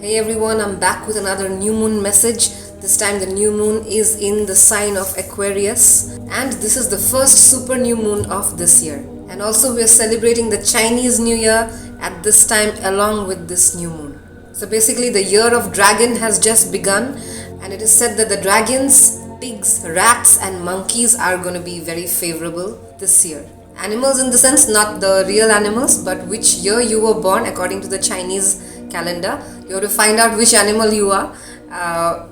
Hey everyone, I'm back with another new moon message. This time the new moon is in the sign of Aquarius, and this is the first super new moon of this year. And also we are celebrating the Chinese New Year at this time along with this new moon. So basically the year of dragon has just begun, and it is said that the dragons, pigs, rats and monkeys are going to be very favorable this year. Animals in the sense, not the real animals, but which year you were born according to the Chinese calendar. You have to find out which animal you are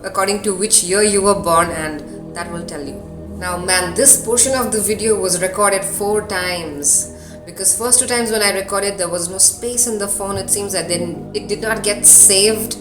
according to which year you were born, and that will tell you. Now man, this portion of the video was recorded 4 times because first 2 times when I recorded there was no space in the phone. It seems that then it did not get saved,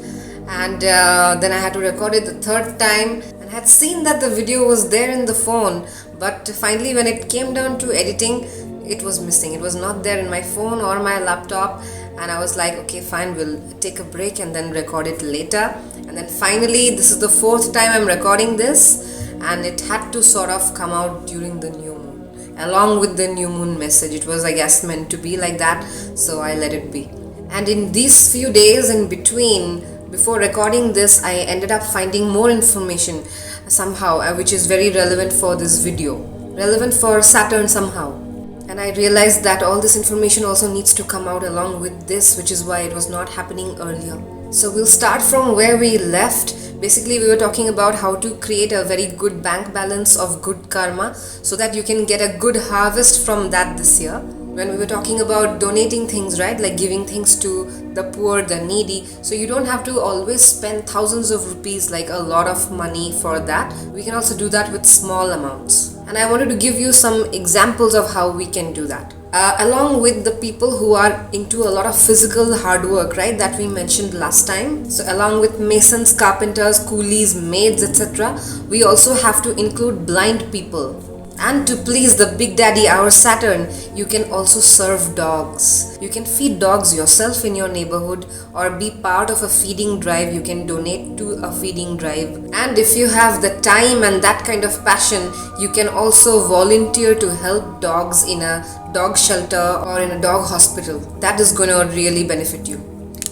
and then I had to record it the 3rd time, and I had seen that the video was there in the phone, but finally when it came down to editing, it was missing. It was not there in my phone or my laptop, and I was like, okay fine, we'll take a break and then record it later. And then finally this is the 4th time I'm recording this, and it had to sort of come out during the new moon along with the new moon message. It was, I guess, meant to be like that, so I let it be. And in these few days in between, before recording this, I ended up finding more information somehow which is very relevant for this video, relevant for Saturn somehow. And I realized that all this information also needs to come out along with this, which is why it was not happening earlier. So we'll start from where we left. Basically we were talking about how to create a very good bank balance of good karma so that you can get a good harvest from that this year. When we were talking about donating things, right, like giving things to the poor, the needy, so you don't have to always spend thousands of rupees, like a lot of money for that. We can also do that with small amounts, and I wanted to give you some examples of how we can do that. Along with the people who are into a lot of physical hard work, right, that we mentioned last time. So along with masons, carpenters, coolies, maids, etc., we also have to include blind people. And to please the big daddy, our Saturn, you can also serve dogs. You can feed dogs yourself in your neighborhood, or be part of a feeding drive. You can donate to a feeding drive. And if you have the time and that kind of passion, you can also volunteer to help dogs in a dog shelter or in a dog hospital. That is going to really benefit you.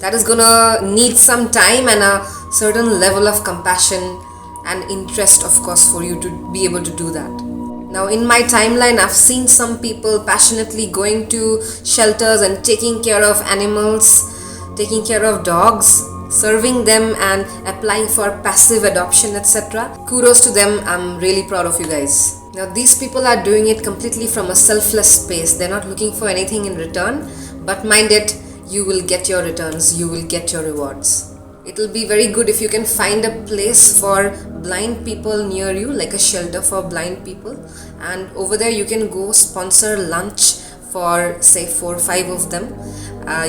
That is going to need some time and a certain level of compassion and interest, of course, for you to be able to do that. Now in my timeline, I've seen some people passionately going to shelters and taking care of animals, taking care of dogs, serving them and applying for passive adoption, etc. Kudos to them. I'm really proud of you guys. Now these people are doing it completely from a selfless space. They're not looking for anything in return, but mind it, you will get your returns, you will get your rewards. It will be very good if you can find a place for blind people near you, like a shelter for blind people, and over there you can go sponsor lunch for say 4 or 5 of them.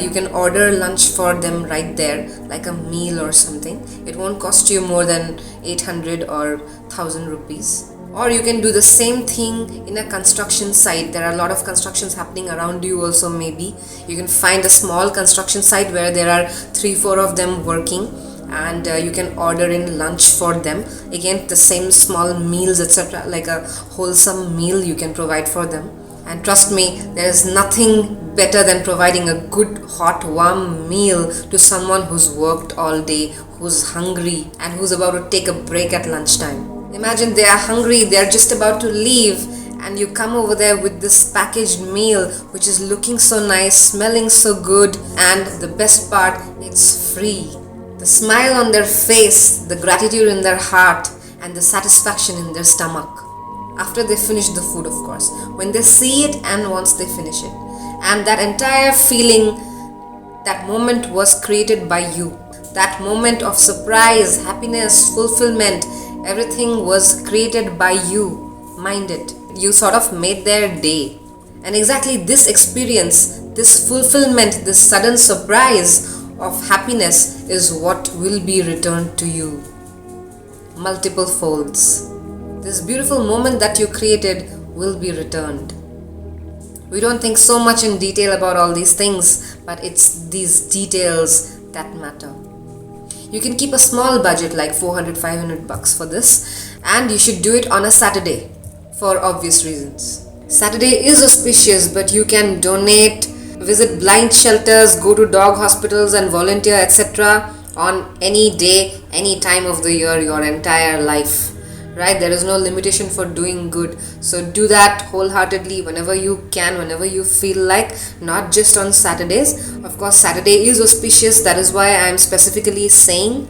You can order lunch for them right there, like a meal or something. It won't cost you more than 800 or 1000 rupees. Or you can do the same thing in a construction site. There are a lot of constructions happening around you also. Maybe you can find a small construction site where there are 3-4 of them working, and you can order in lunch for them. Again, the same small meals, etc., like a wholesome meal you can provide for them. And trust me, there is nothing better than providing a good hot warm meal to someone who's worked all day, who's hungry and who's about to take a break at lunchtime. Imagine they are hungry, they are just about to leave, and you come over there with this packaged meal which is looking so nice, smelling so good, and the best part, it's free. The smile on their face, the gratitude in their heart, and the satisfaction in their stomach. After they finish the food, of course, when they see it and once they finish it. And that entire feeling, that moment was created by you. That moment of surprise, happiness, fulfillment, everything was created by you. Mind it. You sort of made their day. And exactly this experience, this fulfillment, this sudden surprise of happiness is what will be returned to you. Multiple folds. This beautiful moment that you created will be returned. We don't think so much in detail about all these things, but it's these details that matter. You can keep a small budget like 400-500 bucks for this, and you should do it on a Saturday for obvious reasons. Saturday is auspicious, but you can donate, visit blind shelters, go to dog hospitals and volunteer, etc. on any day, any time of the year, your entire life, right? There is no limitation for doing good. So do that wholeheartedly whenever you can, whenever you feel like, not just on Saturdays. Of course, Saturday is auspicious, that is why I am specifically saying,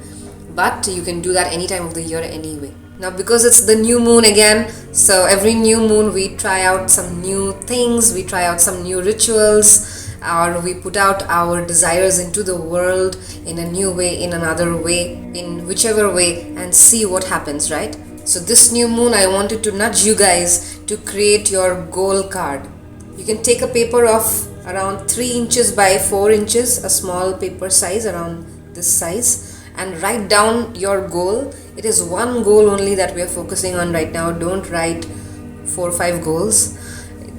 but you can do that any time of the year anyway. Now, because it's the new moon again, so every new moon we try out some new things, we try out some new rituals, or we put out our desires into the world in a new way, in another way, in whichever way, and see what happens, right? So this new moon, I wanted to nudge you guys to create your goal card. You can take a paper of around 3 inches by 4 inches, a small paper size around this size, and write down your goal. It is one goal only that we are focusing on right now. Don't write 4 or 5 goals,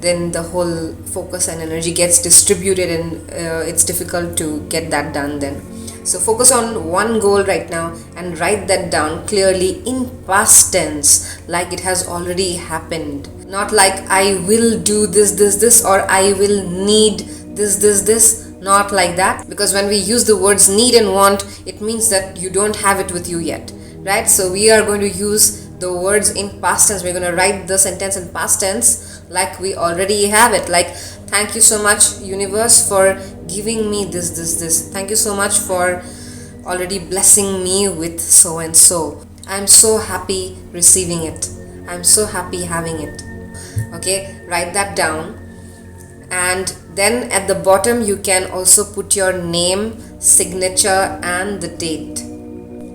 then the whole focus and energy gets distributed, and it's difficult to get that done then. So focus on one goal right now and write that down clearly in past tense, like it has already happened. Not like I will do this, or I will need this. Not like that, because when we use the words need and want, it means that you don't have it with you yet, right? So we are going to use the words in past tense. We're going to write the sentence in past tense like we already have it. Like, thank you so much, universe, for giving me this. Thank you so much for already blessing me with so and so. I'm so happy receiving it. I'm so happy having it. Okay, write that down. And then at the bottom you can also put your name, signature, and the date.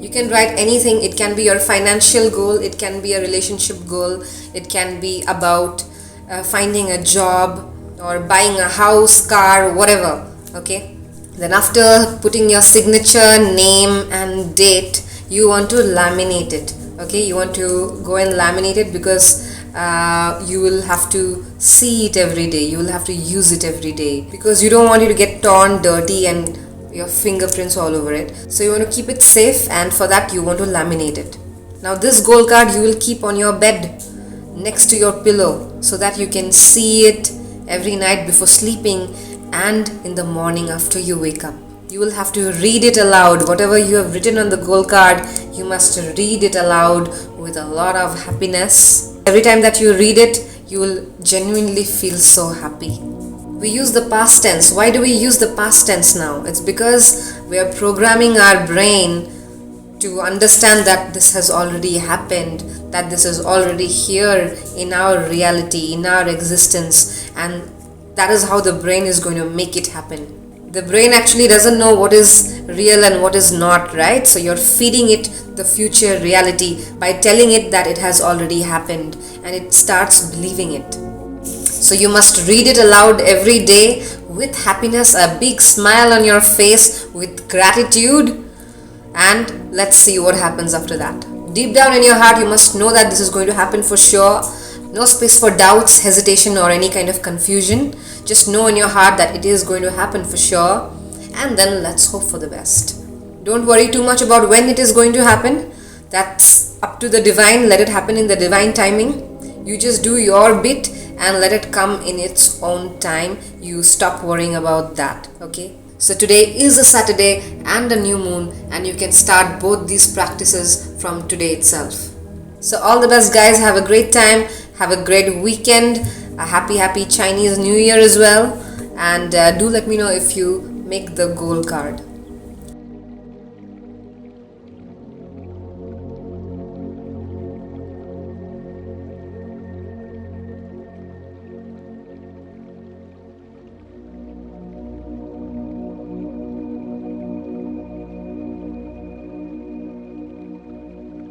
You can write anything. It can be your financial goal, it can be a relationship goal, it can be about finding a job or buying a house, car, whatever. Okay, then after putting your signature, name, and date, you want to laminate it. Okay, you want to go and laminate it, because you will have to see it every day, you will have to use it every day, because you don't want it to get torn, dirty, and your fingerprints all over it. So you want to keep it safe, and for that you want to laminate it. Now this goal card you will keep on your bed next to your pillow, so that you can see it every night before sleeping and in the morning after you wake up. You will have to read it aloud. Whatever you have written on the goal card, you must read it aloud with a lot of happiness. Every time that you read it, you will genuinely feel so happy. We use the past tense. Why do we use the past tense now? It's because we are programming our brain to understand that this has already happened, that this is already here in our reality, in our existence, and that is how the brain is going to make it happen. The brain actually doesn't know what is real and what is not, right? So you're feeding it the future reality by telling it that it has already happened, and it starts believing it. So you must read it aloud every day with happiness, a big smile on your face, with gratitude, and let's see what happens after that. Deep down in your heart, you must know that this is going to happen for sure. No space for doubts, hesitation, or any kind of confusion. Just know in your heart that it is going to happen for sure, and then let's hope for the best. Don't worry too much about when it is going to happen. That's up to the divine. Let it happen in the divine timing. You just do your bit and let it come in its own time. You stop worrying about that, okay? So today is a Saturday and a new moon, and you can start both these practices from today itself. So all the best, guys. Have a great time. Have a great weekend. A happy Chinese New Year as well. And do let me know if you make the goal card.